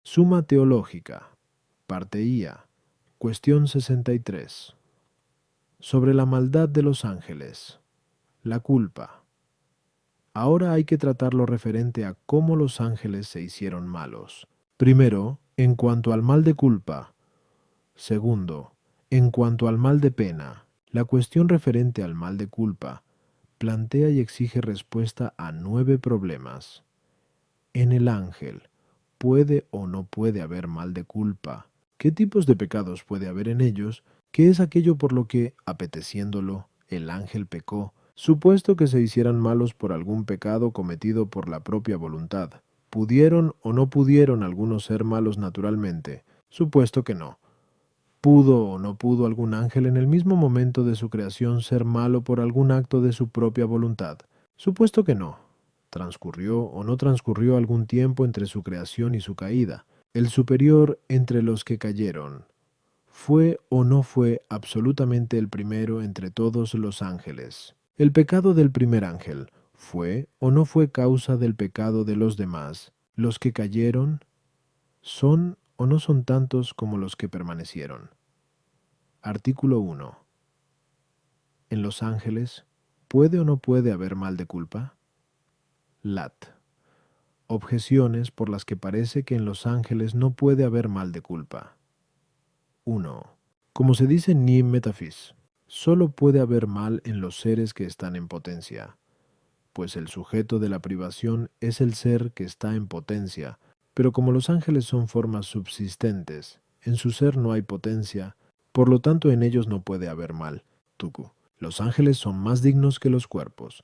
Suma Teológica, parte IA, cuestión 63. Sobre la maldad de los ángeles, la culpa. Ahora hay que tratar lo referente a cómo los ángeles se hicieron malos. Primero, en cuanto al mal de culpa. Segundo, en cuanto al mal de pena. La cuestión referente al mal de culpa plantea y exige respuesta a 9 problemas. En el ángel, ¿puede o no puede haber mal de culpa? ¿Qué tipos de pecados puede haber en ellos? ¿Qué es aquello por lo que, apeteciéndolo, el ángel pecó, supuesto que se hicieran malos por algún pecado cometido por la propia voluntad? ¿Pudieron o no pudieron algunos ser malos naturalmente? Supuesto que no. ¿Pudo o no pudo algún ángel en el mismo momento de su creación ser malo por algún acto de su propia voluntad? Supuesto que no. ¿Transcurrió o no transcurrió algún tiempo entre su creación y su caída? El superior entre los que cayeron, ¿fue o no fue absolutamente el primero entre todos los ángeles? El pecado del primer ángel, ¿fue o no fue causa del pecado de los demás? ¿Los que cayeron son o no son tantos como los que permanecieron? Artículo 1. En los ángeles, ¿puede o no puede haber mal de culpa? Lat. Objeciones por las que parece que en los ángeles no puede haber mal de culpa. 1. Como se dice en Nim Metaphys, solo puede haber mal en los seres que están en potencia, pues el sujeto de la privación es el ser que está en potencia, pero como los ángeles son formas subsistentes, en su ser no hay potencia, por lo tanto en ellos no puede haber mal. Tuku. Los ángeles son más dignos que los cuerpos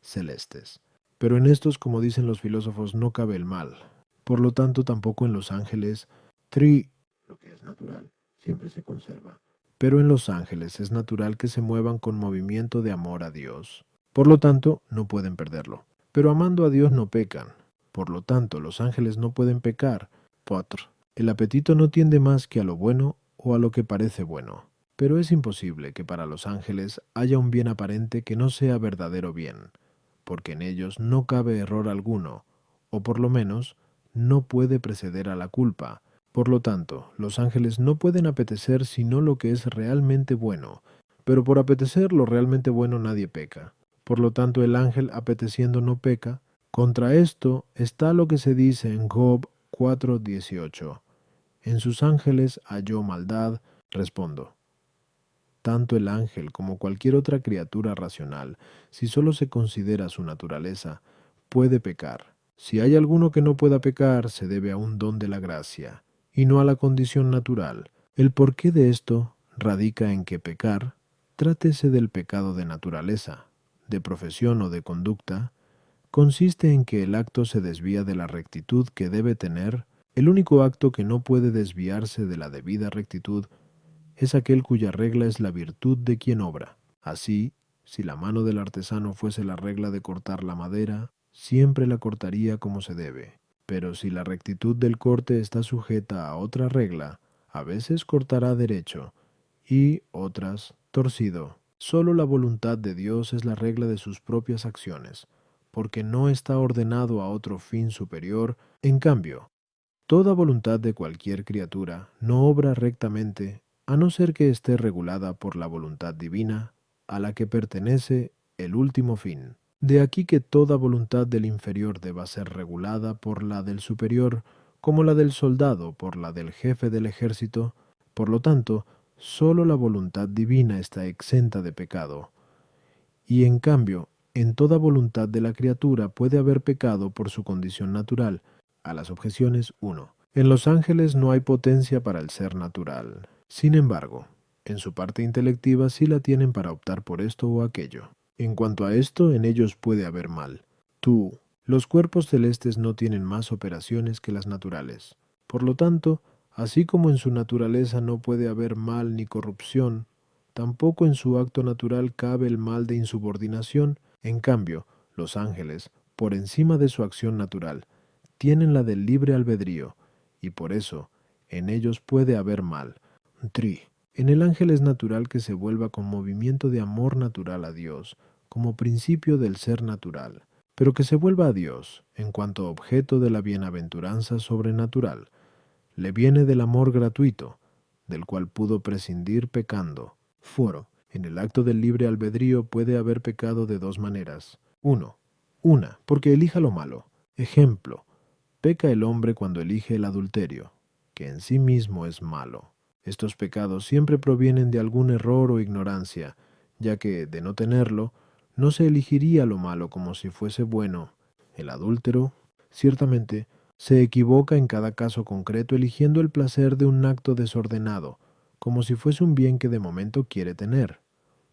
celestes, pero en estos, como dicen los filósofos, no cabe el mal. Por lo tanto, tampoco en los ángeles lo que es natural, siempre se conserva. Pero en los ángeles es natural que se muevan con movimiento de amor a Dios. Por lo tanto, no pueden perderlo. Pero amando a Dios no pecan. Por lo tanto, los ángeles no pueden pecar. Potr. El apetito no tiende más que a lo bueno o a lo que parece bueno. Pero es imposible que para los ángeles haya un bien aparente que no sea verdadero bien, porque en ellos no cabe error alguno, o por lo menos no puede preceder a la culpa. Por lo tanto, los ángeles no pueden apetecer sino lo que es realmente bueno, pero por apetecer lo realmente bueno nadie peca. Por lo tanto, el ángel apeteciendo no peca. Contra esto está lo que se dice en Job 4:18. En sus ángeles halló maldad. Respondo. Tanto el ángel como cualquier otra criatura racional, si solo se considera su naturaleza, puede pecar. Si hay alguno que no pueda pecar, se debe a un don de la gracia, y no a la condición natural. El porqué de esto radica en que pecar, trátese del pecado de naturaleza, de profesión o de conducta, consiste en que el acto se desvía de la rectitud que debe tener. El único acto que no puede desviarse de la debida rectitud es aquel cuya regla es la virtud de quien obra. Así, si la mano del artesano fuese la regla de cortar la madera, siempre la cortaría como se debe. Pero si la rectitud del corte está sujeta a otra regla, a veces cortará derecho y otras torcido. Solo la voluntad de Dios es la regla de sus propias acciones, porque no está ordenado a otro fin superior. En cambio, toda voluntad de cualquier criatura no obra rectamente a no ser que esté regulada por la voluntad divina, a la que pertenece el último fin. De aquí que toda voluntad del inferior deba ser regulada por la del superior, como la del soldado por la del jefe del ejército. Por lo tanto, sólo la voluntad divina está exenta de pecado. Y en cambio, en toda voluntad de la criatura puede haber pecado por su condición natural. A las objeciones 1. En los ángeles no hay potencia para el ser natural. Sin embargo, en su parte intelectiva sí la tienen para optar por esto o aquello. En cuanto a esto, en ellos puede haber mal. Los cuerpos celestes no tienen más operaciones que las naturales. Por lo tanto, así como en su naturaleza no puede haber mal ni corrupción, tampoco en su acto natural cabe el mal de insubordinación. En cambio, los ángeles, por encima de su acción natural, tienen la del libre albedrío, y por eso, en ellos puede haber mal. En el ángel es natural que se vuelva con movimiento de amor natural a Dios, como principio del ser natural, pero que se vuelva a Dios, en cuanto objeto de la bienaventuranza sobrenatural. Le viene del amor gratuito, del cual pudo prescindir pecando. Foro. En el acto del libre albedrío puede haber pecado de dos maneras. 1. Una, porque elija lo malo. Ejemplo. Peca el hombre cuando elige el adulterio, que en sí mismo es malo. Estos pecados siempre provienen de algún error o ignorancia, ya que, de no tenerlo, no se elegiría lo malo como si fuese bueno. El adúltero, ciertamente, se equivoca en cada caso concreto eligiendo el placer de un acto desordenado, como si fuese un bien que de momento quiere tener,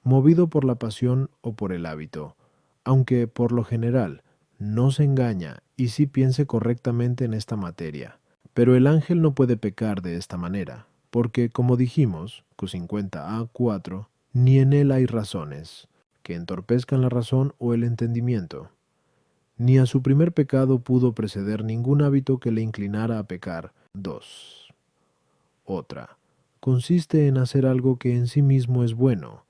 movido por la pasión o por el hábito, aunque, por lo general, no se engaña y sí piense correctamente en esta materia. Pero el ángel no puede pecar de esta manera, porque, como dijimos, Q50a4, ni en él hay razones que entorpezcan la razón o el entendimiento. Ni a su primer pecado pudo preceder ningún hábito que le inclinara a pecar. 2. Otra. Consiste en hacer algo que en sí mismo es bueno,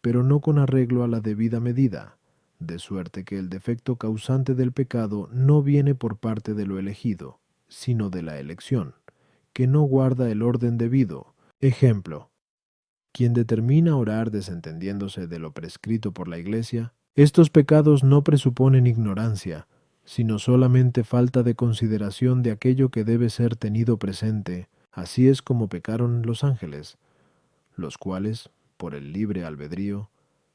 pero no con arreglo a la debida medida, de suerte que el defecto causante del pecado no viene por parte de lo elegido, sino de la elección, que no guarda el orden debido. Ejemplo. Quien determina orar desentendiéndose de lo prescrito por la Iglesia, estos pecados no presuponen ignorancia, sino solamente falta de consideración de aquello que debe ser tenido presente. Así es como pecaron los ángeles, los cuales, por el libre albedrío,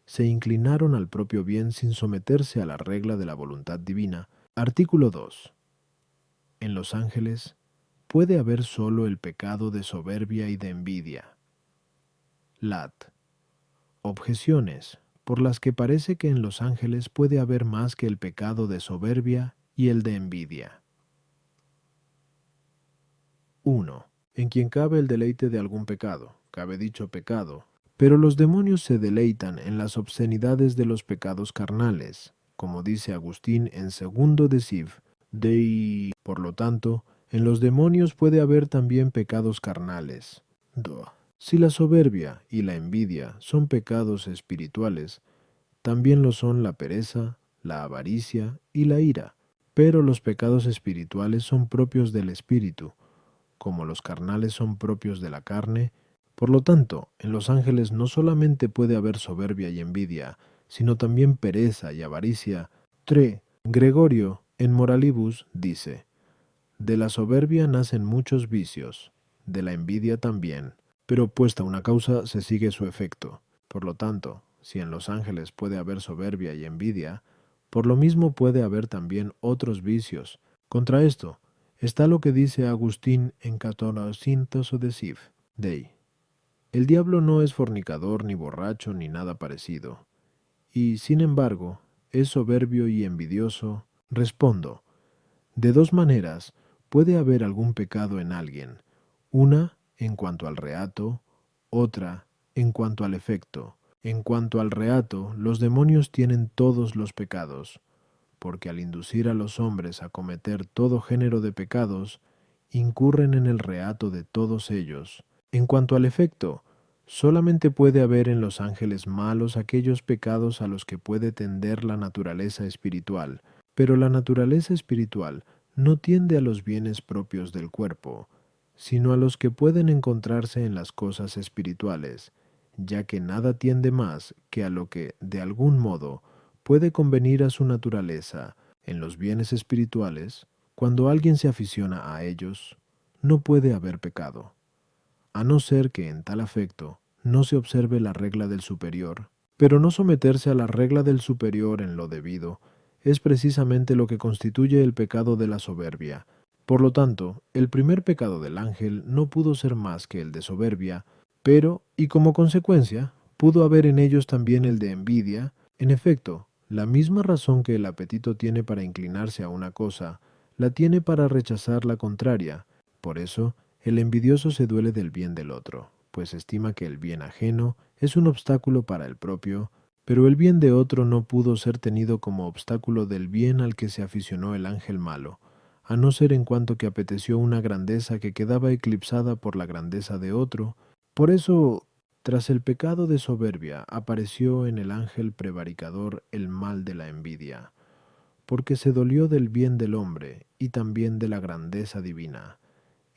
se inclinaron al propio bien sin someterse a la regla de la voluntad divina. Artículo 2. En los ángeles puede haber sólo el pecado de soberbia y de envidia. Lat. Objeciones, por las que parece que en los ángeles puede haber más que el pecado de soberbia y el de envidia. 1. En quien cabe el deleite de algún pecado, cabe dicho pecado, pero los demonios se deleitan en las obscenidades de los pecados carnales, como dice Agustín en segundo de Civ, Dei. Por lo tanto, en los demonios puede haber también pecados carnales. 2. Si la soberbia y la envidia son pecados espirituales, también lo son la pereza, la avaricia y la ira, pero los pecados espirituales son propios del espíritu, como los carnales son propios de la carne. Por lo tanto, en los ángeles no solamente puede haber soberbia y envidia, sino también pereza y avaricia. 3. Gregorio, en Moralibus, dice: de la soberbia nacen muchos vicios, de la envidia también, pero puesta una causa se sigue su efecto. Por lo tanto, si en los ángeles puede haber soberbia y envidia, por lo mismo puede haber también otros vicios. Contra esto está lo que dice Agustín en 1400 de Civ, Dei. El diablo no es fornicador ni borracho ni nada parecido, y, sin embargo, es soberbio y envidioso. Respondo, de dos maneras puede haber algún pecado en alguien, una en cuanto al reato, otra en cuanto al efecto. En cuanto al reato, los demonios tienen todos los pecados, porque al inducir a los hombres a cometer todo género de pecados, incurren en el reato de todos ellos. En cuanto al efecto, solamente puede haber en los ángeles malos aquellos pecados a los que puede tender la naturaleza espiritual, pero la naturaleza espiritual no tiende a los bienes propios del cuerpo, sino a los que pueden encontrarse en las cosas espirituales, ya que nada tiende más que a lo que, de algún modo, puede convenir a su naturaleza. En los bienes espirituales, cuando alguien se aficiona a ellos, no puede haber pecado, a no ser que en tal afecto no se observe la regla del superior. Pero no someterse a la regla del superior en lo debido es precisamente lo que constituye el pecado de la soberbia. Por lo tanto, el primer pecado del ángel no pudo ser más que el de soberbia, pero, y como consecuencia, pudo haber en ellos también el de envidia. En efecto, la misma razón que el apetito tiene para inclinarse a una cosa, la tiene para rechazar la contraria. Por eso, el envidioso se duele del bien del otro, pues estima que el bien ajeno es un obstáculo para el propio, pero el bien de otro no pudo ser tenido como obstáculo del bien al que se aficionó el ángel malo, a no ser en cuanto que apeteció una grandeza que quedaba eclipsada por la grandeza de otro. Por eso, tras el pecado de soberbia, apareció en el ángel prevaricador el mal de la envidia, porque se dolió del bien del hombre y también de la grandeza divina.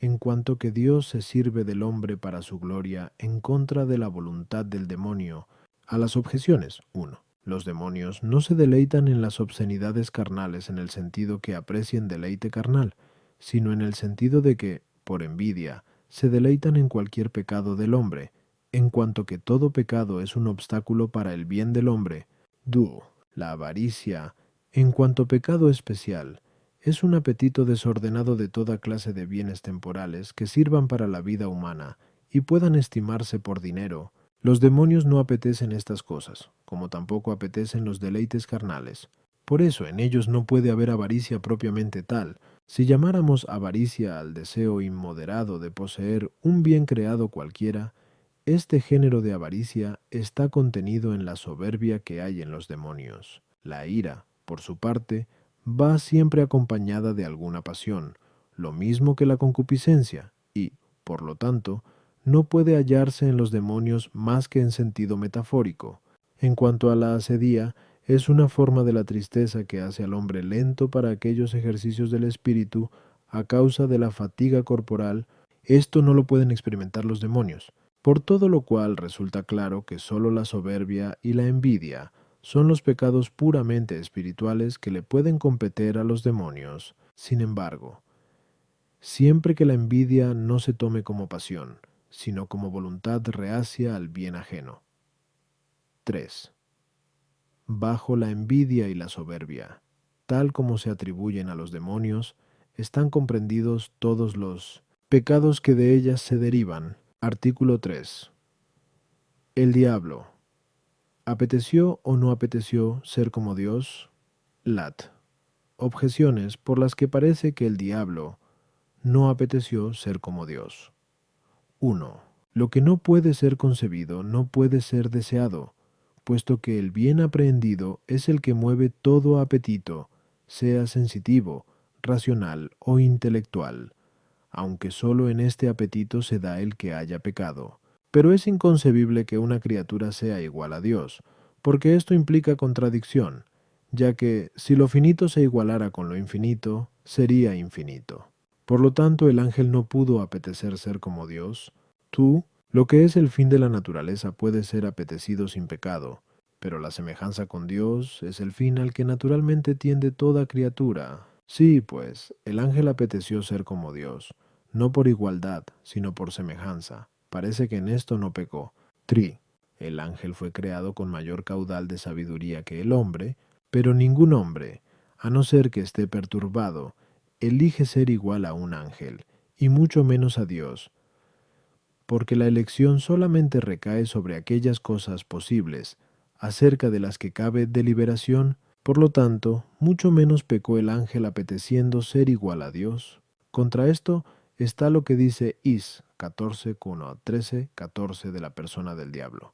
en cuanto que Dios se sirve del hombre para su gloria en contra de la voluntad del demonio. A las objeciones. 1. Los demonios no se deleitan en las obscenidades carnales en el sentido que aprecien deleite carnal, sino en el sentido de que, por envidia, se deleitan en cualquier pecado del hombre, en cuanto que todo pecado es un obstáculo para el bien del hombre. 2. La avaricia, en cuanto pecado especial, es un apetito desordenado de toda clase de bienes temporales que sirvan para la vida humana y puedan estimarse por dinero. Los demonios no apetecen estas cosas, como tampoco apetecen los deleites carnales. Por eso en ellos no puede haber avaricia propiamente tal. Si llamáramos avaricia al deseo inmoderado de poseer un bien creado cualquiera, este género de avaricia está contenido en la soberbia que hay en los demonios. La ira, por su parte, va siempre acompañada de alguna pasión, lo mismo que la concupiscencia, y, por lo tanto, no puede hallarse en los demonios más que en sentido metafórico. En cuanto a la asedía, es una forma de la tristeza que hace al hombre lento para aquellos ejercicios del espíritu a causa de la fatiga corporal. Esto no lo pueden experimentar los demonios, por todo lo cual resulta claro que sólo la soberbia y la envidia son los pecados puramente espirituales que le pueden competir a los demonios. Sin embargo, siempre que la envidia no se tome como pasión, sino como voluntad reacia al bien ajeno. 3. Bajo la envidia y la soberbia, tal como se atribuyen a los demonios, están comprendidos todos los pecados que de ellas se derivan. Artículo 3. El diablo, ¿apeteció o no apeteció ser como Dios? Lat. Objeciones por las que parece que el diablo no apeteció ser como Dios. 1. Lo que no puede ser concebido no puede ser deseado, puesto que el bien aprehendido es el que mueve todo apetito, sea sensitivo, racional o intelectual, aunque sólo en este apetito se da el que haya pecado. Pero es inconcebible que una criatura sea igual a Dios, porque esto implica contradicción, ya que si lo finito se igualara con lo infinito, sería infinito. Por lo tanto, el ángel no pudo apetecer ser como Dios. Tú, lo que es el fin de la naturaleza puede ser apetecido sin pecado, pero la semejanza con Dios es el fin al que naturalmente tiende toda criatura. Sí, pues, el ángel apeteció ser como Dios, no por igualdad, sino por semejanza. Parece que en esto no pecó. Tri. El ángel fue creado con mayor caudal de sabiduría que el hombre, pero ningún hombre, a no ser que esté perturbado, elige ser igual a un ángel, y mucho menos a Dios, porque la elección solamente recae sobre aquellas cosas posibles, acerca de las que cabe deliberación. Por lo tanto, mucho menos pecó el ángel apeteciendo ser igual a Dios. Contra esto está lo que dice Is 14, 1 a 13, 14 de la persona del diablo.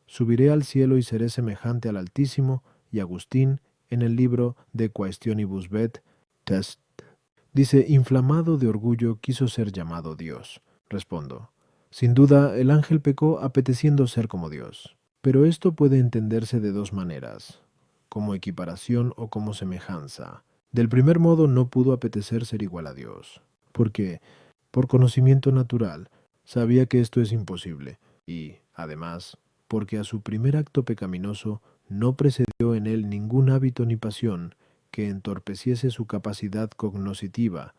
Subiré al cielo y seré semejante al Altísimo, y Agustín, en el libro De Quaestionibus Bet, Test, dice, inflamado de orgullo quiso ser llamado Dios. Respondo, sin duda el ángel pecó apeteciendo ser como Dios, pero esto puede entenderse de dos maneras, como equiparación o como semejanza. Del primer modo no pudo apetecer ser igual a Dios, porque, por conocimiento natural, sabía que esto es imposible, y, además, porque a su primer acto pecaminoso no precedió en él ningún hábito ni pasión que entorpeciese su capacidad cognoscitiva,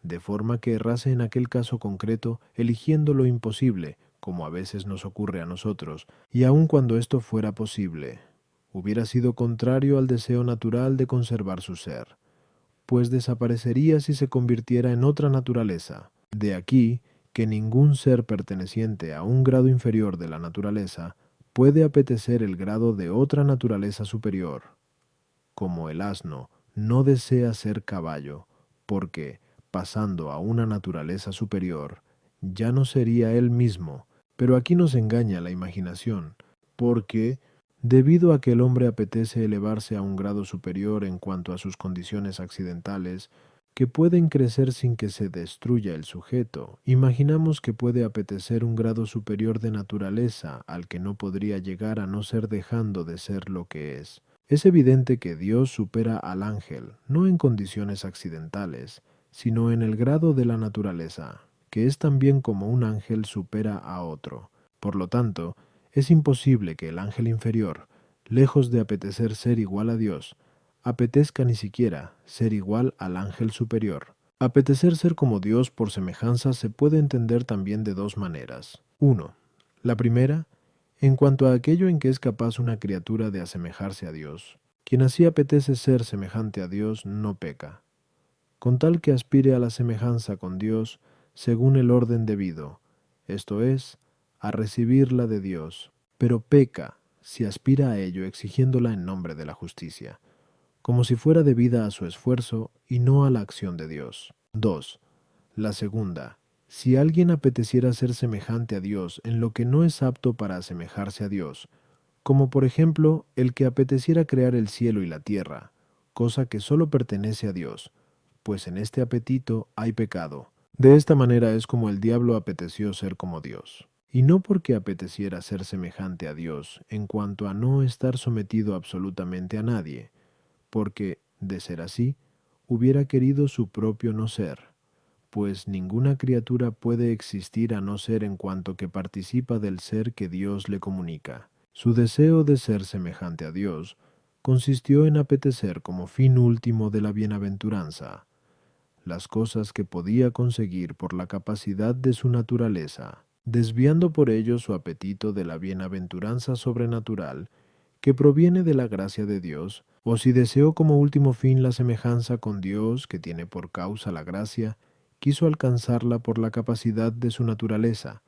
de forma que errase en aquel caso concreto, eligiendo lo imposible, como a veces nos ocurre a nosotros, y aun cuando esto fuera posible, hubiera sido contrario al deseo natural de conservar su ser, pues desaparecería si se convirtiera en otra naturaleza. De aquí que ningún ser perteneciente a un grado inferior de la naturaleza puede apetecer el grado de otra naturaleza superior. Como el asno no desea ser caballo, porque, pasando a una naturaleza superior, ya no sería él mismo. Pero aquí nos engaña la imaginación, porque, debido a que el hombre apetece elevarse a un grado superior en cuanto a sus condiciones accidentales, que pueden crecer sin que se destruya el sujeto, imaginamos que puede apetecer un grado superior de naturaleza al que no podría llegar a no ser dejando de ser lo que es. Es evidente que Dios supera al ángel, no en condiciones accidentales, sino en el grado de la naturaleza, que es también como un ángel supera a otro. Por lo tanto, es imposible que el ángel inferior, lejos de apetecer ser igual a Dios, apetezca ni siquiera ser igual al ángel superior. Apetecer ser como Dios por semejanza se puede entender también de dos maneras. 1. La primera, en cuanto a aquello en que es capaz una criatura de asemejarse a Dios. Quien así apetece ser semejante a Dios no peca, con tal que aspire a la semejanza con Dios según el orden debido, esto es, a recibirla de Dios, pero peca si aspira a ello exigiéndola en nombre de la justicia, como si fuera debida a su esfuerzo y no a la acción de Dios. 2. La segunda, si alguien apeteciera ser semejante a Dios en lo que no es apto para asemejarse a Dios, como por ejemplo el que apeteciera crear el cielo y la tierra, cosa que sólo pertenece a Dios, pues en este apetito hay pecado. De esta manera es como el diablo apeteció ser como Dios, y no porque apeteciera ser semejante a Dios en cuanto a no estar sometido absolutamente a nadie, porque, de ser así, hubiera querido su propio no ser, pues ninguna criatura puede existir a no ser en cuanto que participa del ser que Dios le comunica. Su deseo de ser semejante a Dios consistió en apetecer como fin último de la bienaventuranza las cosas que podía conseguir por la capacidad de su naturaleza, desviando por ello su apetito de la bienaventuranza sobrenatural que proviene de la gracia de Dios, o si deseó como último fin la semejanza con Dios que tiene por causa la gracia, quiso alcanzarla por la capacidad de su naturaleza,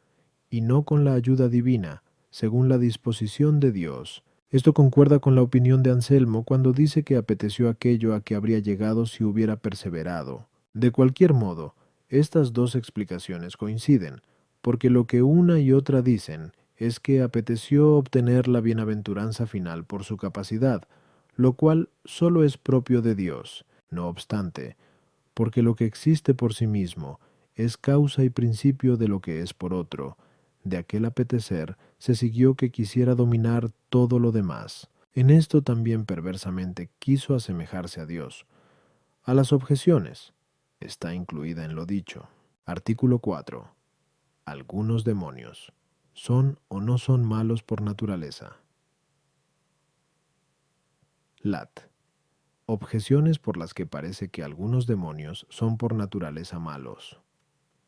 y no con la ayuda divina, según la disposición de Dios. Esto concuerda con la opinión de Anselmo cuando dice que apeteció aquello a que habría llegado si hubiera perseverado. De cualquier modo, estas dos explicaciones coinciden, porque lo que una y otra dicen es que apeteció obtener la bienaventuranza final por su capacidad, lo cual sólo es propio de Dios. No obstante, porque lo que existe por sí mismo es causa y principio de lo que es por otro, de aquel apetecer se siguió que quisiera dominar todo lo demás. En esto también perversamente quiso asemejarse a Dios. A las objeciones está incluida en lo dicho. Artículo 4. Algunos demonios son o no son malos por naturaleza. Lat. Objeciones por las que parece que algunos demonios son por naturaleza malos.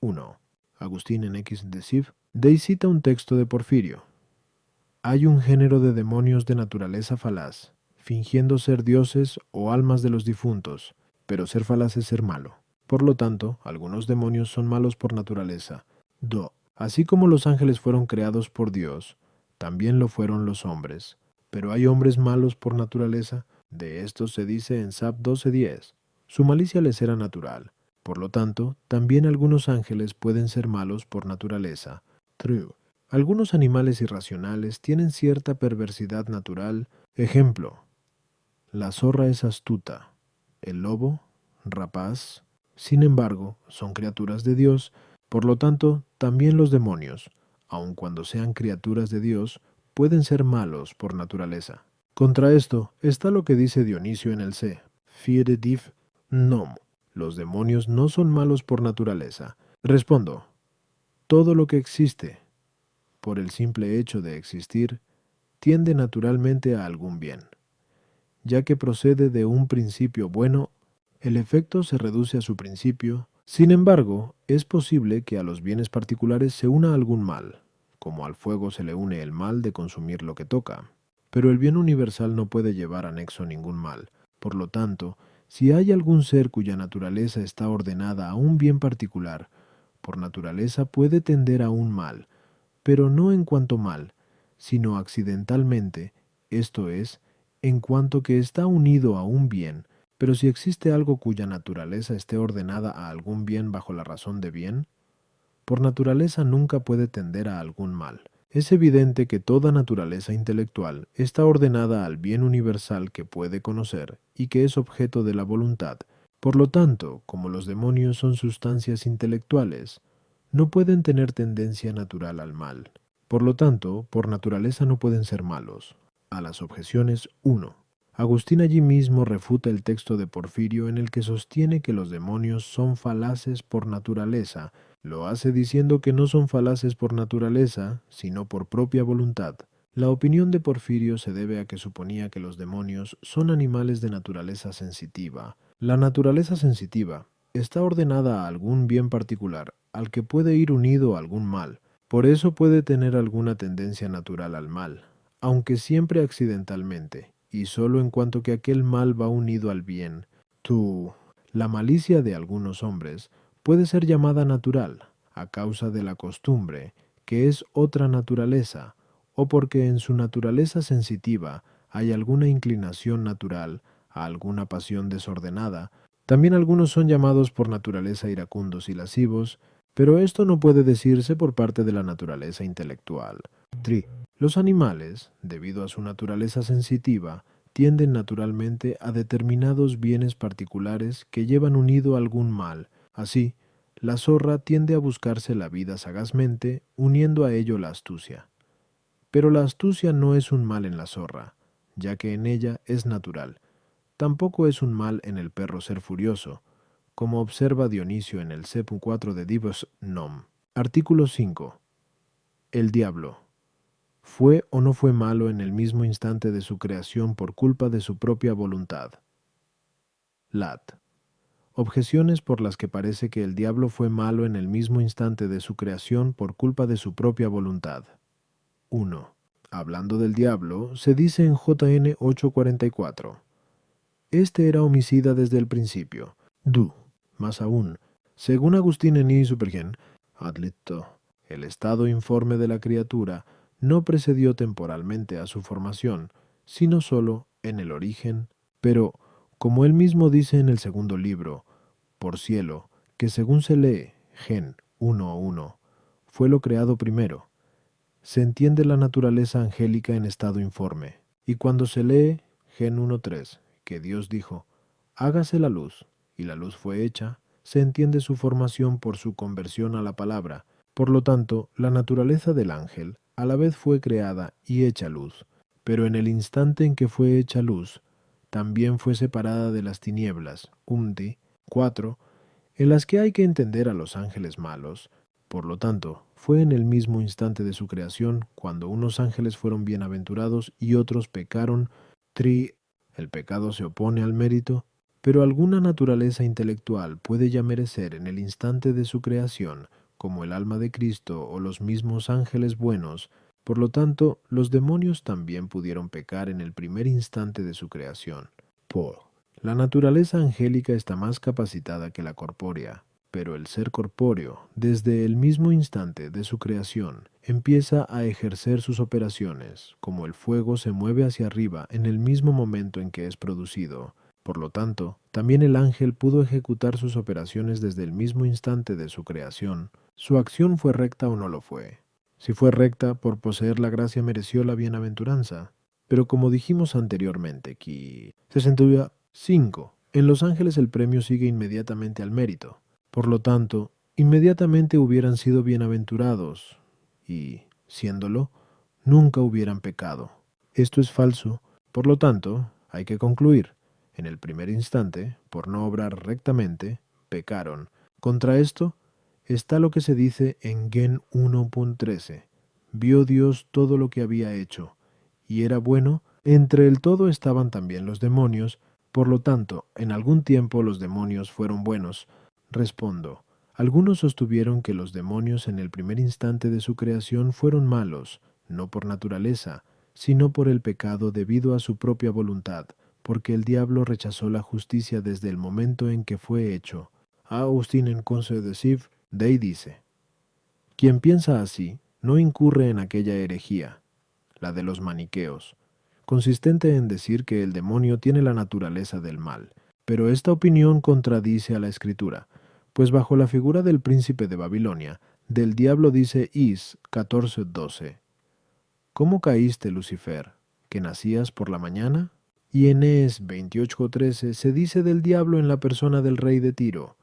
1. Agustín en X de Civ. De ahí cita un texto de Porfirio. Hay un género de demonios de naturaleza falaz, fingiendo ser dioses o almas de los difuntos, pero ser falaz es ser malo. Por lo tanto, algunos demonios son malos por naturaleza. 2. Así como los ángeles fueron creados por Dios, también lo fueron los hombres. Pero hay hombres malos por naturaleza. De esto se dice en Sap 12:10. Su malicia les era natural. Por lo tanto, también algunos ángeles pueden ser malos por naturaleza. True. Algunos animales irracionales tienen cierta perversidad natural. Ejemplo, la zorra es astuta, el lobo, rapaz. Sin embargo, son criaturas de Dios, por lo tanto, también los demonios, aun cuando sean criaturas de Dios, pueden ser malos por naturaleza. Contra esto está lo que dice Dionisio en el C. Fiere div nom. Los demonios no son malos por naturaleza. Respondo, todo lo que existe, por el simple hecho de existir, tiende naturalmente a algún bien. Ya que procede de un principio bueno, el efecto se reduce a su principio. Sin embargo, es posible que a los bienes particulares se una algún mal, como al fuego se le une el mal de consumir lo que toca. Pero el bien universal no puede llevar anexo ningún mal. Por lo tanto, si hay algún ser cuya naturaleza está ordenada a un bien particular, por naturaleza puede tender a un mal, pero no en cuanto mal, sino accidentalmente, esto es, en cuanto que está unido a un bien. Pero si existe algo cuya naturaleza esté ordenada a algún bien bajo la razón de bien, por naturaleza nunca puede tender a algún mal. Es evidente que toda naturaleza intelectual está ordenada al bien universal que puede conocer y que es objeto de la voluntad. Por lo tanto, como los demonios son sustancias intelectuales, no pueden tener tendencia natural al mal. Por lo tanto, por naturaleza no pueden ser malos. A las objeciones 1. Agustín allí mismo refuta el texto de Porfirio en el que sostiene que los demonios son falaces por naturaleza, Lo hace diciendo que no son falaces por naturaleza, sino por propia voluntad. La opinión de Porfirio se debe a que suponía que los demonios son animales de naturaleza sensitiva. La naturaleza sensitiva está ordenada a algún bien particular, al que puede ir unido algún mal. Por eso puede tener alguna tendencia natural al mal, aunque siempre accidentalmente, y solo en cuanto que aquel mal va unido al bien. La malicia de algunos hombres puede ser llamada natural, a causa de la costumbre, que es otra naturaleza, o porque en su naturaleza sensitiva hay alguna inclinación natural a alguna pasión desordenada. También algunos son llamados por naturaleza iracundos y lascivos, pero esto no puede decirse por parte de la naturaleza intelectual. Los animales, debido a su naturaleza sensitiva, tienden naturalmente a determinados bienes particulares que llevan unido algún mal. Así, la zorra tiende a buscarse la vida sagazmente, uniendo a ello la astucia. Pero la astucia no es un mal en la zorra, ya que en ella es natural. Tampoco es un mal en el perro ser furioso, como observa Dionisio en el Sepu 4 de Divos Nom. Artículo 5. El diablo. ¿Fue o no fue malo en el mismo instante de su creación por culpa de su propia voluntad? Lat. Objeciones por las que parece que el diablo fue malo en el mismo instante de su creación por culpa de su propia voluntad. 1. Hablando del diablo, se dice en JN 844. Este era homicida desde el principio. Más aún, según Agustín en Supergen, adlito, el estado informe de la criatura no precedió temporalmente a su formación, sino sólo en el origen, pero, como él mismo dice en el segundo libro, por cielo, que según se lee, Gen 1:1, fue lo creado primero, se entiende la naturaleza angélica en estado informe, y cuando se lee, Gen 1:3, que Dios dijo, hágase la luz, y la luz fue hecha, se entiende su formación por su conversión a la palabra. Por lo tanto, la naturaleza del ángel a la vez fue creada y hecha luz, pero en el instante en que fue hecha luz, también fue separada de las tinieblas, 4, en las que hay que entender a los ángeles malos. Por lo tanto, fue en el mismo instante de su creación cuando unos ángeles fueron bienaventurados y otros pecaron. El pecado se opone al mérito, pero alguna naturaleza intelectual puede ya merecer en el instante de su creación, como el alma de Cristo o los mismos ángeles buenos. Por lo tanto, los demonios también pudieron pecar en el primer instante de su creación. La naturaleza angélica está más capacitada que la corpórea, pero el ser corpóreo, desde el mismo instante de su creación, empieza a ejercer sus operaciones, como el fuego se mueve hacia arriba en el mismo momento en que es producido. Por lo tanto, también el ángel pudo ejecutar sus operaciones desde el mismo instante de su creación. ¿Su acción fue recta o no lo fue? Si fue recta, por poseer la gracia mereció la bienaventuranza. Pero como dijimos anteriormente, que 5. En los ángeles el premio sigue inmediatamente al mérito. Por lo tanto, inmediatamente hubieran sido bienaventurados, y, siéndolo, nunca hubieran pecado. Esto es falso. Por lo tanto, hay que concluir. En el primer instante, por no obrar rectamente, pecaron. Contra esto está lo que se dice en Gen 1.13. Vio Dios todo lo que había hecho, y era bueno. Entre el todo estaban también los demonios. Por lo tanto, en algún tiempo los demonios fueron buenos. Respondo. Algunos sostuvieron que los demonios en el primer instante de su creación fueron malos, no por naturaleza, sino por el pecado debido a su propia voluntad, porque el diablo rechazó la justicia desde el momento en que fue hecho. Agustín en Conseil de Civ, Dei dice, quien piensa así, no incurre en aquella herejía, la de los maniqueos, consistente en decir que el demonio tiene la naturaleza del mal. Pero esta opinión contradice a la Escritura, pues bajo la figura del príncipe de Babilonia, del diablo dice Is 14:12, ¿cómo caíste, Lucifer, que nacías por la mañana? Y en Es 28:13 se dice del diablo en la persona del rey de Tiro,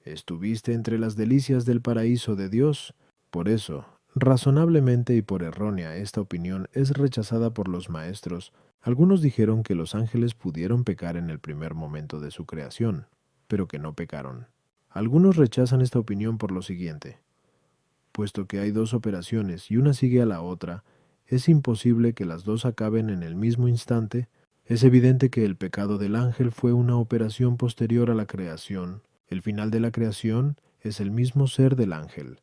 estuviste entre las delicias del paraíso de Dios. Por eso, razonablemente y por errónea, esta opinión es rechazada por los maestros. Algunos dijeron que los ángeles pudieron pecar en el primer momento de su creación, pero que no pecaron. Algunos rechazan esta opinión por lo siguiente: puesto que hay dos operaciones y una sigue a la otra, es imposible que las dos acaben en el mismo instante. Es evidente que el pecado del ángel fue una operación posterior a la creación. El final de la creación es el mismo ser del ángel.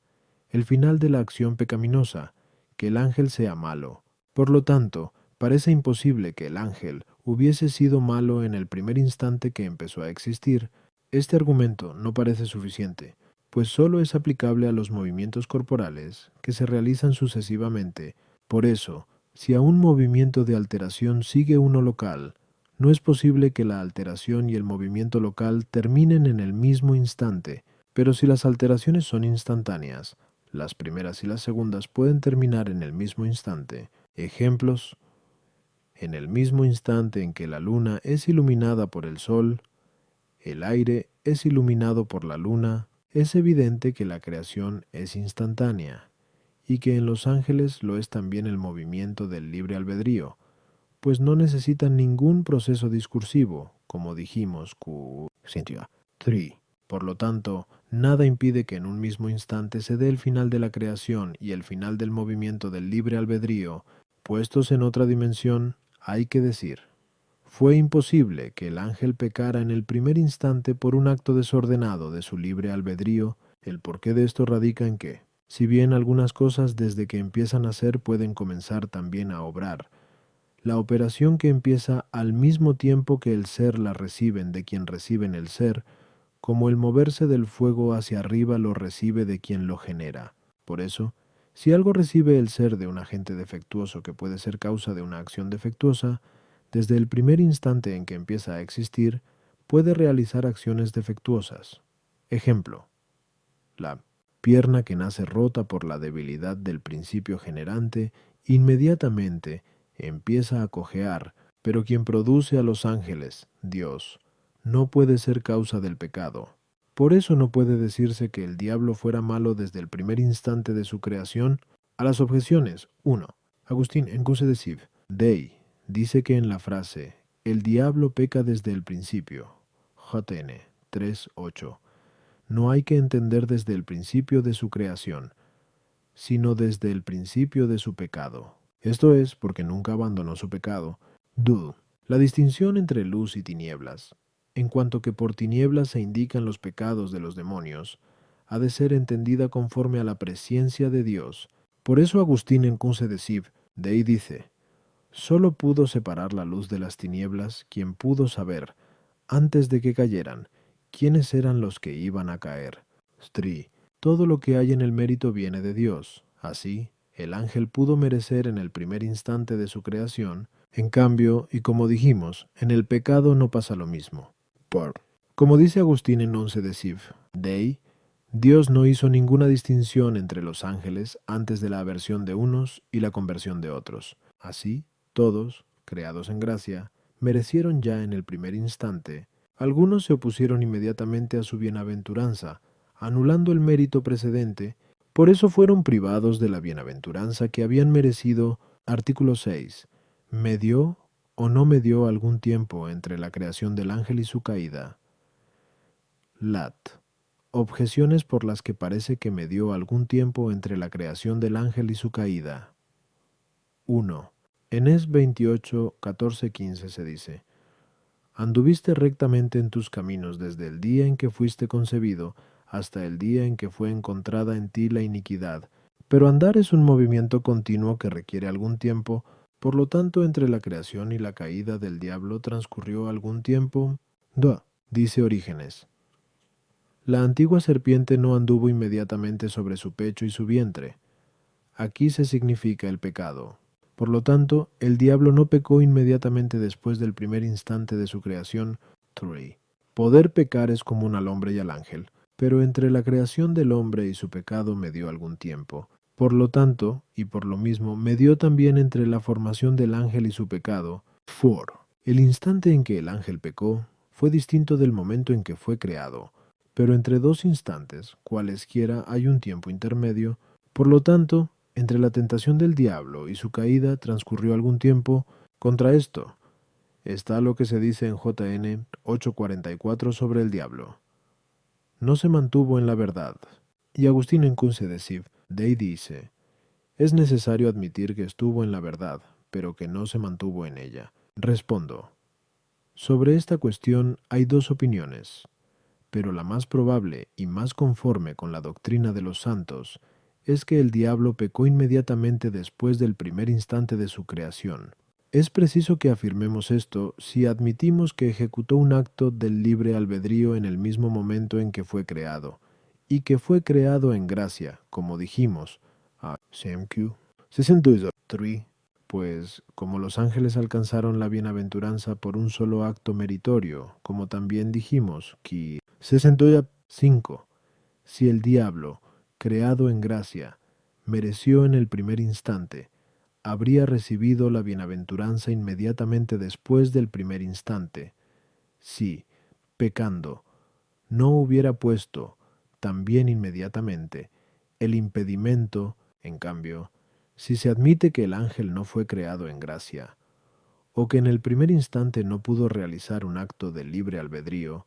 El final de la acción pecaminosa, que el ángel sea malo. Por lo tanto, parece imposible que el ángel hubiese sido malo en el primer instante que empezó a existir. Este argumento no parece suficiente, pues solo es aplicable a los movimientos corporales que se realizan sucesivamente. Por eso, si a un movimiento de alteración sigue uno local, no es posible que la alteración y el movimiento local terminen en el mismo instante, pero si las alteraciones son instantáneas, las primeras y las segundas pueden terminar en el mismo instante. Ejemplos: en el mismo instante en que la luna es iluminada por el sol, el aire es iluminado por la luna. Es evidente que la creación es instantánea, y que en los ángeles lo es también el movimiento del libre albedrío, pues no necesitan ningún proceso discursivo, como dijimos Cynthia 3. Por lo tanto, nada impide que en un mismo instante se dé el final de la creación y el final del movimiento del libre albedrío. Puestos en otra dimensión, hay que decir: fue imposible que el ángel pecara en el primer instante por un acto desordenado de su libre albedrío. El porqué de esto radica en que, si bien algunas cosas desde que empiezan a ser pueden comenzar también a obrar, la operación que empieza al mismo tiempo que el ser la reciben de quien reciben el ser, como el moverse del fuego hacia arriba lo recibe de quien lo genera. Por eso, si algo recibe el ser de un agente defectuoso que puede ser causa de una acción defectuosa, desde el primer instante en que empieza a existir, puede realizar acciones defectuosas. Ejemplo: la pierna que nace rota por la debilidad del principio generante, inmediatamente empieza a cojear, pero quien produce a los ángeles, Dios, no puede ser causa del pecado. Por eso no puede decirse que el diablo fuera malo desde el primer instante de su creación. A las objeciones: 1. Agustín en Cuse de Civ, Dei, dice que en la frase "el diablo peca desde el principio", JN 3:8, no hay que entender desde el principio de su creación, sino desde el principio de su pecado. Esto es porque nunca abandonó su pecado. La distinción entre luz y tinieblas, en cuanto que por tinieblas se indican los pecados de los demonios, ha de ser entendida conforme a la presciencia de Dios. Por eso Agustín en Cuse de Civ, Dei dice: solo pudo separar la luz de las tinieblas quien pudo saber, antes de que cayeran, quiénes eran los que iban a caer. Todo lo que hay en el mérito viene de Dios. Así, el ángel pudo merecer en el primer instante de su creación. En cambio, y como dijimos, en el pecado no pasa lo mismo. Como dice Agustín en Once de Civ, Dei, Dios no hizo ninguna distinción entre los ángeles antes de la aversión de unos y la conversión de otros. Así, todos, creados en gracia, merecieron ya en el primer instante. Algunos se opusieron inmediatamente a su bienaventuranza, anulando el mérito precedente. Por eso fueron privados de la bienaventuranza que habían merecido. Artículo 6. ¿Me dio o no me dio algún tiempo entre la creación del ángel y su caída? Lat. Objeciones por las que parece que me dio algún tiempo entre la creación del ángel y su caída. 1. En Es 28, 14, 15 se dice: anduviste rectamente en tus caminos desde el día en que fuiste concebido hasta el día en que fue encontrada en ti la iniquidad. Pero andar es un movimiento continuo que requiere algún tiempo. Por lo tanto, entre la creación y la caída del diablo transcurrió algún tiempo. Dice Orígenes: la antigua serpiente no anduvo inmediatamente sobre su pecho y su vientre. Aquí se significa el pecado. Por lo tanto, el diablo no pecó inmediatamente después del primer instante de su creación. 3. Poder pecar es común al hombre y al ángel, pero entre la creación del hombre y su pecado me dio algún tiempo. Por lo tanto, y por lo mismo, me dio también entre la formación del ángel y su pecado. 4. El instante en que el ángel pecó fue distinto del momento en que fue creado, pero entre dos instantes, cualesquiera, hay un tiempo intermedio. Por lo tanto, entre la tentación del diablo y su caída transcurrió algún tiempo. Contra esto está lo que se dice en JN 8:44 sobre el diablo. no se mantuvo en la verdad. Y Agustín en Cunce de Civ Dei dice, es necesario admitir que estuvo en la verdad, pero que no se mantuvo en ella. Respondo, sobre esta cuestión hay dos opiniones, pero la más probable y más conforme con la doctrina de los santos es que el diablo pecó inmediatamente después del primer instante de su creación. Es preciso que afirmemos esto si admitimos que ejecutó un acto del libre albedrío en el mismo momento en que fue creado, y que fue creado en gracia, como dijimos, a CMQ 63, pues como los ángeles alcanzaron la bienaventuranza por un solo acto meritorio, como también dijimos, que 65, si el diablo, creado en gracia, mereció en el primer instante, habría recibido la bienaventuranza inmediatamente después del primer instante, si, pecando, no hubiera puesto, también inmediatamente, el impedimento, en cambio, si se admite que el ángel no fue creado en gracia, o que en el primer instante no pudo realizar un acto de libre albedrío,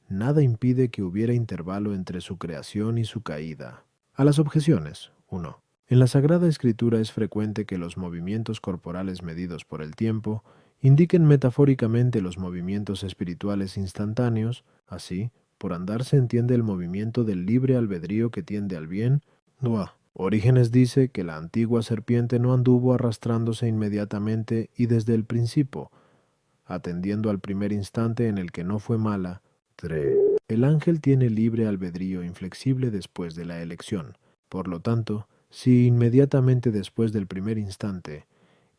nada impide que hubiera intervalo entre su creación y su caída. A las objeciones. 1. En la Sagrada Escritura es frecuente que los movimientos corporales medidos por el tiempo indiquen metafóricamente los movimientos espirituales instantáneos. Así, por andar se entiende el movimiento del libre albedrío que tiende al bien. 2. Orígenes dice que la antigua serpiente no anduvo arrastrándose inmediatamente y desde el principio, atendiendo al primer instante en el que no fue mala. 3. El ángel tiene libre albedrío inflexible después de la elección. Por lo tanto, si inmediatamente después del primer instante,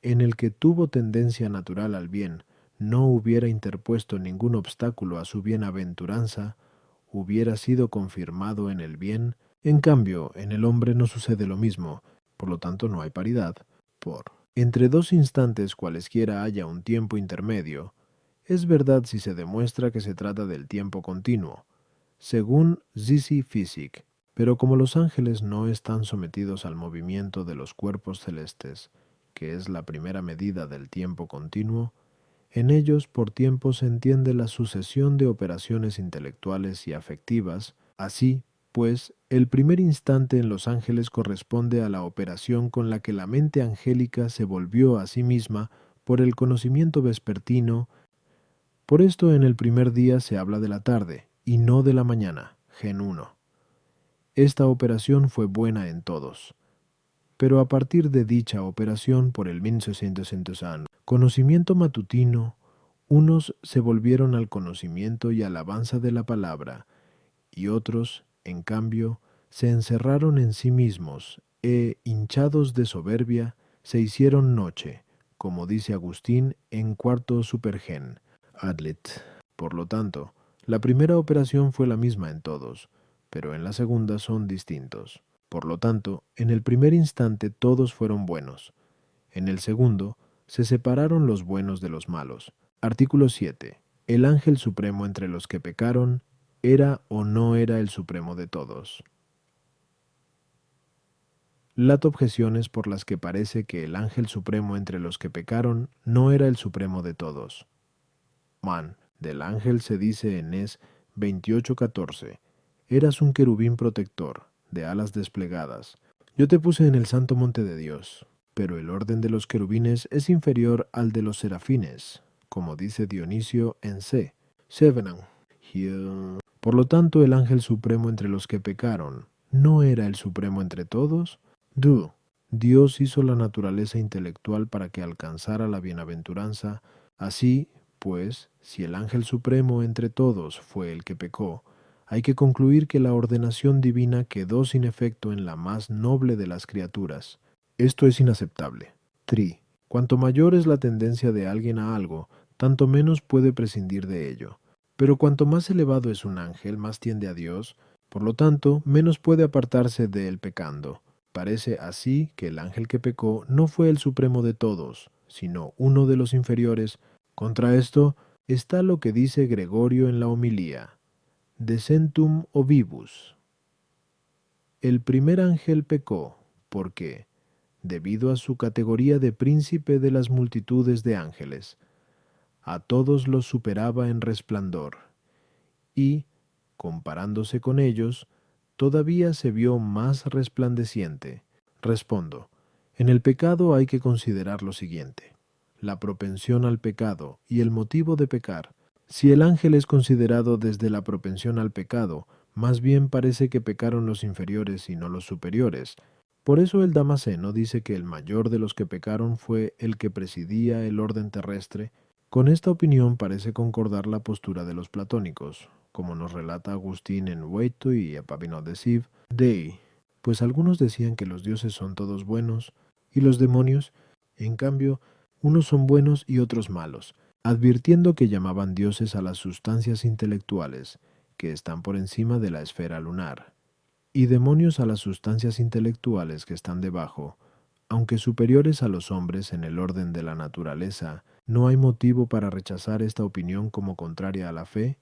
en el que tuvo tendencia natural al bien, no hubiera interpuesto ningún obstáculo a su bienaventuranza, hubiera sido confirmado en el bien. En cambio, en el hombre no sucede lo mismo, por lo tanto no hay paridad. Por entre dos instantes cualesquiera haya un tiempo intermedio, es verdad si se demuestra que se trata del tiempo continuo, según Zisi Physic, pero como los ángeles no están sometidos al movimiento de los cuerpos celestes, que es la primera medida del tiempo continuo, en ellos por tiempo se entiende la sucesión de operaciones intelectuales y afectivas. Así, pues, el primer instante en los ángeles corresponde a la operación con la que la mente angélica se volvió a sí misma por el conocimiento vespertino. Por esto en el primer día se habla de la tarde, y no de la mañana, Gen 1. Esta operación fue buena en todos. Pero a partir de dicha operación por el 1600 conocimiento matutino, unos se volvieron al conocimiento y alabanza de la palabra, y otros, en cambio, se encerraron en sí mismos, e, hinchados de soberbia, se hicieron noche, como dice Agustín en cuarto supergen, Adlit. Por lo tanto, la primera operación fue la misma en todos, pero en la segunda son distintos. Por lo tanto, en el primer instante todos fueron buenos. En el segundo, se separaron los buenos de los malos. Artículo 7. El ángel supremo entre los que pecaron, ¿era o no era el supremo de todos? Lat objeciones por las que parece que el ángel supremo entre los que pecaron no era el supremo de todos. Man, del ángel se dice en Es 28:14, eras un querubín protector, de alas desplegadas. Yo te puse en el santo monte de Dios, pero el orden de los querubines es inferior al de los serafines, como dice Dionisio en C. Sevenan. Por lo tanto, el ángel supremo entre los que pecaron, ¿no era el supremo entre todos? Dios hizo la naturaleza intelectual para que alcanzara la bienaventuranza. Así, pues, si el ángel supremo entre todos fue el que pecó, hay que concluir que la ordenación divina quedó sin efecto en la más noble de las criaturas. Esto es inaceptable. Cuanto mayor es la tendencia de alguien a algo, tanto menos puede prescindir de ello. Pero cuanto más elevado es un ángel, más tiende a Dios, por lo tanto, menos puede apartarse de él pecando. Parece así que el ángel que pecó no fue el supremo de todos, sino uno de los inferiores. Contra esto está lo que dice Gregorio en la homilía, Descentum Ovibus. El primer ángel pecó, porque, debido a su categoría de príncipe de las multitudes de ángeles, a todos los superaba en resplandor, y, comparándose con ellos, todavía se vio más resplandeciente. Respondo, en el pecado hay que considerar lo siguiente: la propensión al pecado y el motivo de pecar. Si el ángel es considerado desde la propensión al pecado, más bien parece que pecaron los inferiores y no los superiores. Por eso el Damasceno dice que el mayor de los que pecaron fue el que presidía el orden terrestre. Con esta opinión parece concordar la postura de los platónicos, como nos relata Agustín en Hueito y Epapinodesiv Dei, pues algunos decían que los dioses son todos buenos y los demonios, en cambio, unos son buenos y otros malos, advirtiendo que llamaban dioses a las sustancias intelectuales, que están por encima de la esfera lunar, y demonios a las sustancias intelectuales que están debajo. Aunque superiores a los hombres en el orden de la naturaleza, no hay motivo para rechazar esta opinión como contraria a la fe,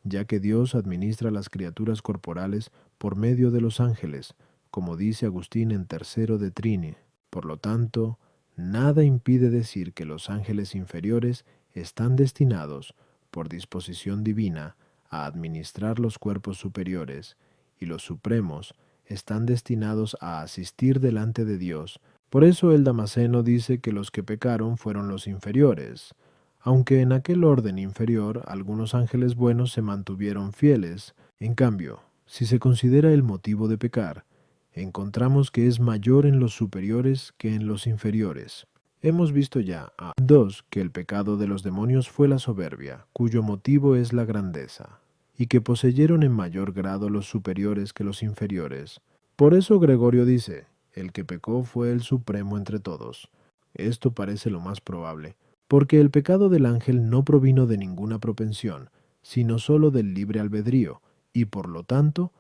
ya que Dios administra las criaturas corporales por medio de los ángeles, como dice Agustín en Tercero de Trine. Por lo tanto, nada impide decir que los ángeles inferiores están destinados, por disposición divina, a administrar los cuerpos superiores, y los supremos están destinados a asistir delante de Dios. Por eso el Damasceno dice que los que pecaron fueron los inferiores, aunque en aquel orden inferior algunos ángeles buenos se mantuvieron fieles. En cambio, si se considera el motivo de pecar, encontramos que es mayor en los superiores que en los inferiores. Hemos visto ya a 2 que el pecado de los demonios fue la soberbia, cuyo motivo es la grandeza, y que poseyeron en mayor grado los superiores que los inferiores. Por eso Gregorio dice, el que pecó fue el supremo entre todos. Esto parece lo más probable, porque el pecado del ángel no provino de ninguna propensión, sino sólo del libre albedrío, y por lo tanto,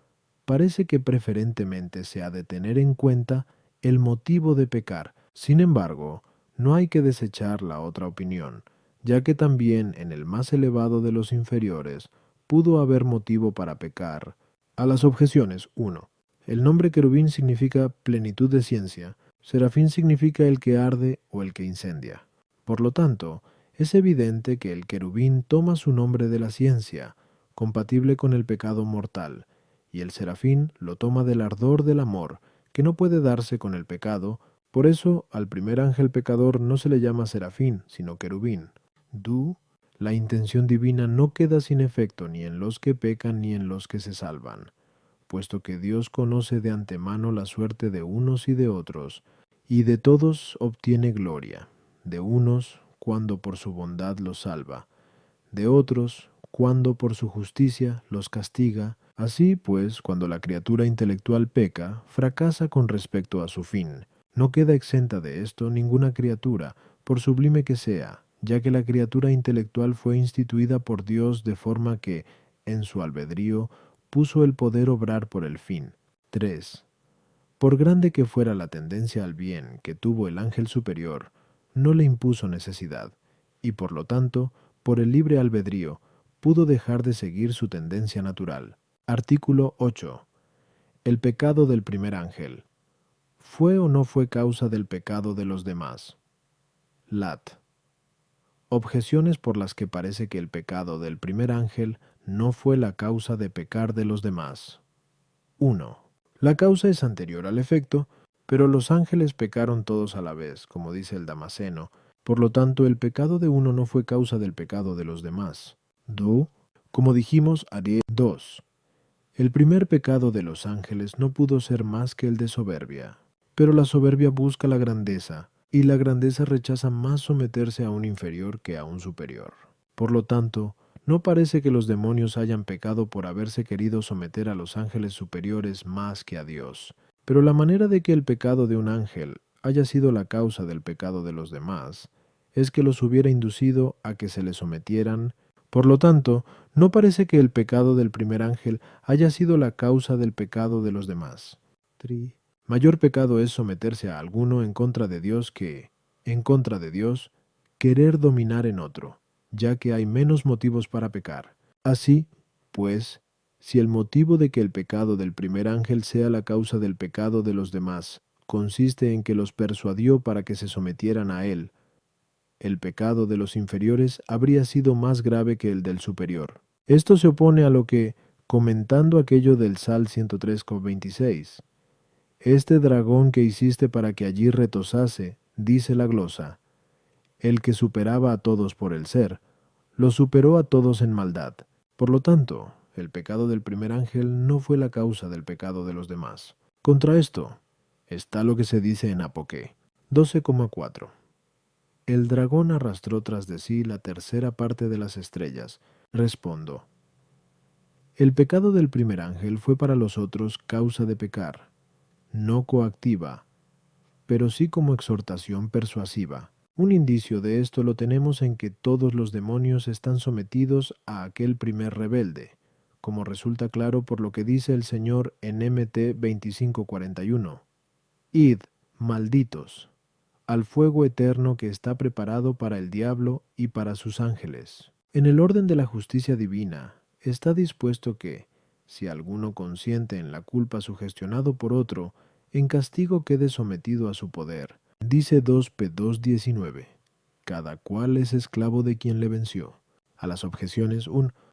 parece que preferentemente se ha de tener en cuenta el motivo de pecar. Sin embargo, no hay que desechar la otra opinión, ya que también en el más elevado de los inferiores pudo haber motivo para pecar. A las objeciones 1. El nombre querubín significa plenitud de ciencia, serafín significa el que arde o el que incendia. Por lo tanto, es evidente que el querubín toma su nombre de la ciencia, compatible con el pecado mortal, y el serafín lo toma del ardor del amor, que no puede darse con el pecado. Por eso al primer ángel pecador no se le llama serafín, sino querubín. La intención divina no queda sin efecto ni en los que pecan ni en los que se salvan, puesto que Dios conoce de antemano la suerte de unos y de otros, y de todos obtiene gloria, de unos cuando por su bondad los salva, de otros cuando por su justicia los castiga. Así pues, cuando la criatura intelectual peca, fracasa con respecto a su fin. No queda exenta de esto ninguna criatura, por sublime que sea, ya que la criatura intelectual fue instituida por Dios de forma que, en su albedrío, puso el poder obrar por el fin. 3. Por grande que fuera la tendencia al bien que tuvo el ángel superior, no le impuso necesidad, y por lo tanto, por el libre albedrío, pudo dejar de seguir su tendencia natural. Artículo 8. El pecado del primer ángel. ¿Fue o no fue causa del pecado de los demás? Lat. Objeciones por las que parece que el pecado del primer ángel no fue la causa de pecar de los demás. 1. La causa es anterior al efecto, pero los ángeles pecaron todos a la vez, como dice el Damasceno. Por lo tanto, el pecado de uno no fue causa del pecado de los demás. 2. Como dijimos, Ariel 2. El primer pecado de los ángeles no pudo ser más que el de soberbia. Pero la soberbia busca la grandeza, y la grandeza rechaza más someterse a un inferior que a un superior. Por lo tanto, no parece que los demonios hayan pecado por haberse querido someter a los ángeles superiores más que a Dios. Pero la manera de que el pecado de un ángel haya sido la causa del pecado de los demás es que los hubiera inducido a que se le sometieran. Por lo tanto, no parece que el pecado del primer ángel haya sido la causa del pecado de los demás. Mayor pecado es someterse a alguno en contra de Dios que, en contra de Dios, querer dominar en otro, ya que hay menos motivos para pecar. Así, pues, si el motivo de que el pecado del primer ángel sea la causa del pecado de los demás consiste en que los persuadió para que se sometieran a él, el pecado de los inferiores habría sido más grave que el del superior. Esto se opone a lo que, comentando aquello del Sal 103,26. Este dragón que hiciste para que allí retosase, dice la glosa, el que superaba a todos por el ser, lo superó a todos en maldad. Por lo tanto, el pecado del primer ángel no fue la causa del pecado de los demás. Contra esto está lo que se dice en Apoque 12,4. El dragón arrastró tras de sí la tercera parte de las estrellas. Respondo. El pecado del primer ángel fue para los otros causa de pecar, no coactiva, pero sí como exhortación persuasiva. Un indicio de esto lo tenemos en que todos los demonios están sometidos a aquel primer rebelde, como resulta claro por lo que dice el Señor en Mt 25:41. Id, malditos, al fuego eterno que está preparado para el diablo y para sus ángeles. En el orden de la justicia divina, está dispuesto que, si alguno consiente en la culpa sugestionado por otro, en castigo quede sometido a su poder. Dice 2 P 2:19. Cada cual es esclavo de quien le venció. A las objeciones,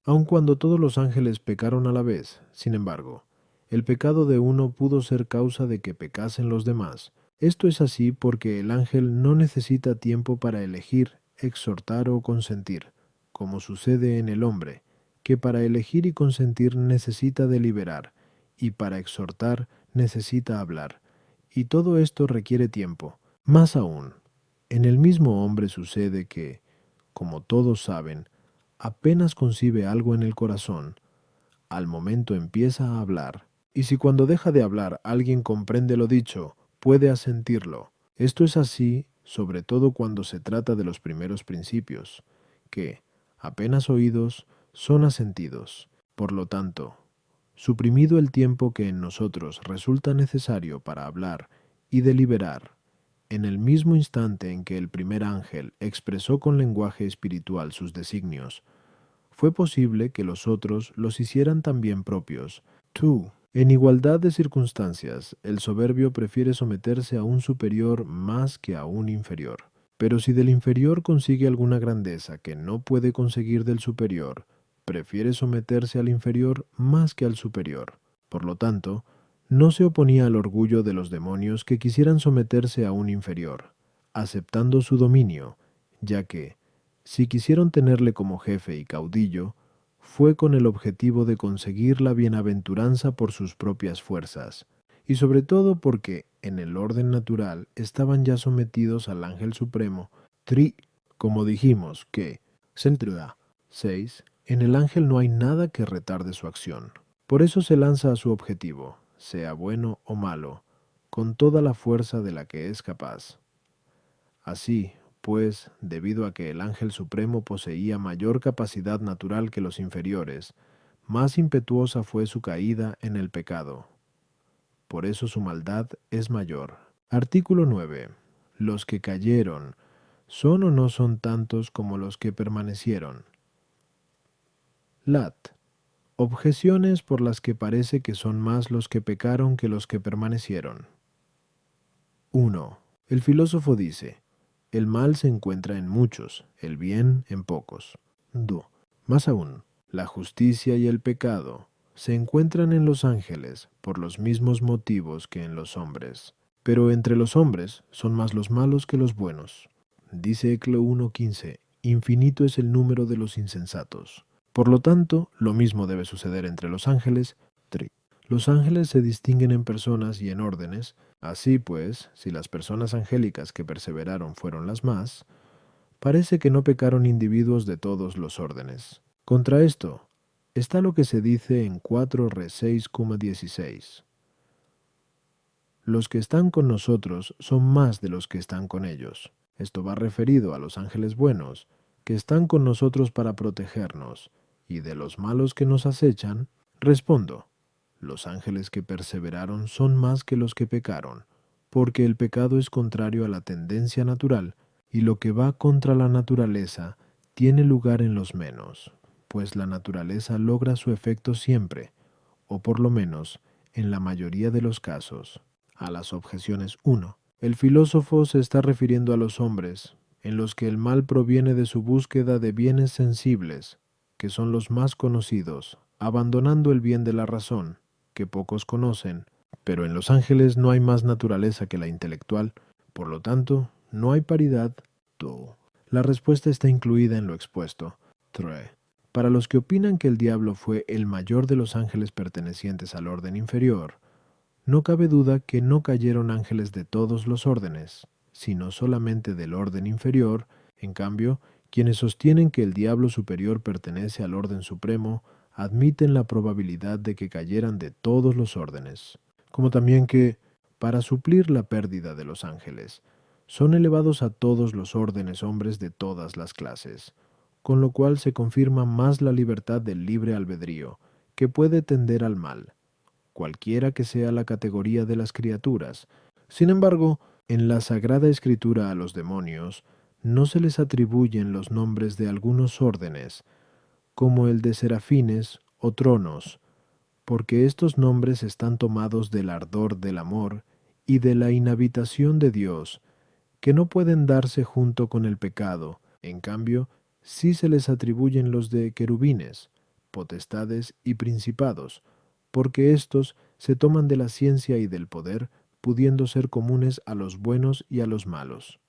aun cuando todos los ángeles pecaron a la vez, sin embargo, el pecado de uno pudo ser causa de que pecasen los demás. Esto es así porque el ángel no necesita tiempo para elegir, exhortar o consentir, como sucede en el hombre, que para elegir y consentir necesita deliberar, y para exhortar necesita hablar, y todo esto requiere tiempo. Más aún, en el mismo hombre sucede que, como todos saben, apenas concibe algo en el corazón, al momento empieza a hablar, y si cuando deja de hablar alguien comprende lo dicho, puede asentirlo. Esto es así, sobre todo cuando se trata de los primeros principios, que, apenas oídos, son asentidos. Por lo tanto, suprimido el tiempo que en nosotros resulta necesario para hablar y deliberar, en el mismo instante en que el primer ángel expresó con lenguaje espiritual sus designios, fue posible que los otros los hicieran también propios. Tú, en igualdad de circunstancias, el soberbio prefiere someterse a un superior más que a un inferior. Pero si del inferior consigue alguna grandeza que no puede conseguir del superior, prefiere someterse al inferior más que al superior. Por lo tanto, no se oponía al orgullo de los demonios que quisieran someterse a un inferior, aceptando su dominio, ya que, si quisieron tenerle como jefe y caudillo, fue con el objetivo de conseguir la bienaventuranza por sus propias fuerzas, y sobre todo porque, en el orden natural, estaban ya sometidos al ángel supremo, como dijimos, que, Centrua 6, en el ángel no hay nada que retarde su acción. Por eso se lanza a su objetivo, sea bueno o malo, con toda la fuerza de la que es capaz. Así, pues, debido a que el ángel supremo poseía mayor capacidad natural que los inferiores, más impetuosa fue su caída en el pecado. Por eso su maldad es mayor. Artículo 9. Los que cayeron, ¿son o no son tantos como los que permanecieron? Lat. Objeciones por las que parece que son más los que pecaron que los que permanecieron. 1. El filósofo dice, el mal se encuentra en muchos, el bien en pocos. 2. Más aún, la justicia y el pecado se encuentran en los ángeles por los mismos motivos que en los hombres. Pero entre los hombres son más los malos que los buenos. Dice Eclo 1:15, infinito es el número de los insensatos. Por lo tanto, lo mismo debe suceder entre los ángeles. Los ángeles se distinguen en personas y en órdenes. Así pues, si las personas angélicas que perseveraron fueron las más, parece que no pecaron individuos de todos los órdenes. Contra esto, está lo que se dice en 4 Re 6,16. Los que están con nosotros son más de los que están con ellos. Esto va referido a los ángeles buenos, que están con nosotros para protegernos, y de los malos que nos acechan, respondo, los ángeles que perseveraron son más que los que pecaron, porque el pecado es contrario a la tendencia natural, y lo que va contra la naturaleza tiene lugar en los menos, pues la naturaleza logra su efecto siempre, o por lo menos, en la mayoría de los casos. A las objeciones 1. El filósofo se está refiriendo a los hombres, en los que el mal proviene de su búsqueda de bienes sensibles, que son los más conocidos, abandonando el bien de la razón, que pocos conocen, pero en los ángeles no hay más naturaleza que la intelectual, por lo tanto, no hay paridad. 2. La respuesta está incluida en lo expuesto. 3. Para los que opinan que el diablo fue el mayor de los ángeles pertenecientes al orden inferior, no cabe duda que no cayeron ángeles de todos los órdenes, sino solamente del orden inferior. En cambio, quienes sostienen que el diablo superior pertenece al orden supremo, admiten la probabilidad de que cayeran de todos los órdenes, como también que, para suplir la pérdida de los ángeles, son elevados a todos los órdenes hombres de todas las clases, con lo cual se confirma más la libertad del libre albedrío, que puede tender al mal, cualquiera que sea la categoría de las criaturas. Sin embargo, en la Sagrada Escritura a los demonios no se les atribuyen los nombres de algunos órdenes, como el de serafines o tronos, porque estos nombres están tomados del ardor del amor y de la inhabitación de Dios, que no pueden darse junto con el pecado. En cambio, sí se les atribuyen los de querubines, potestades y principados, porque éstos se toman de la ciencia y del poder, pudiendo ser comunes a los buenos y a los malos.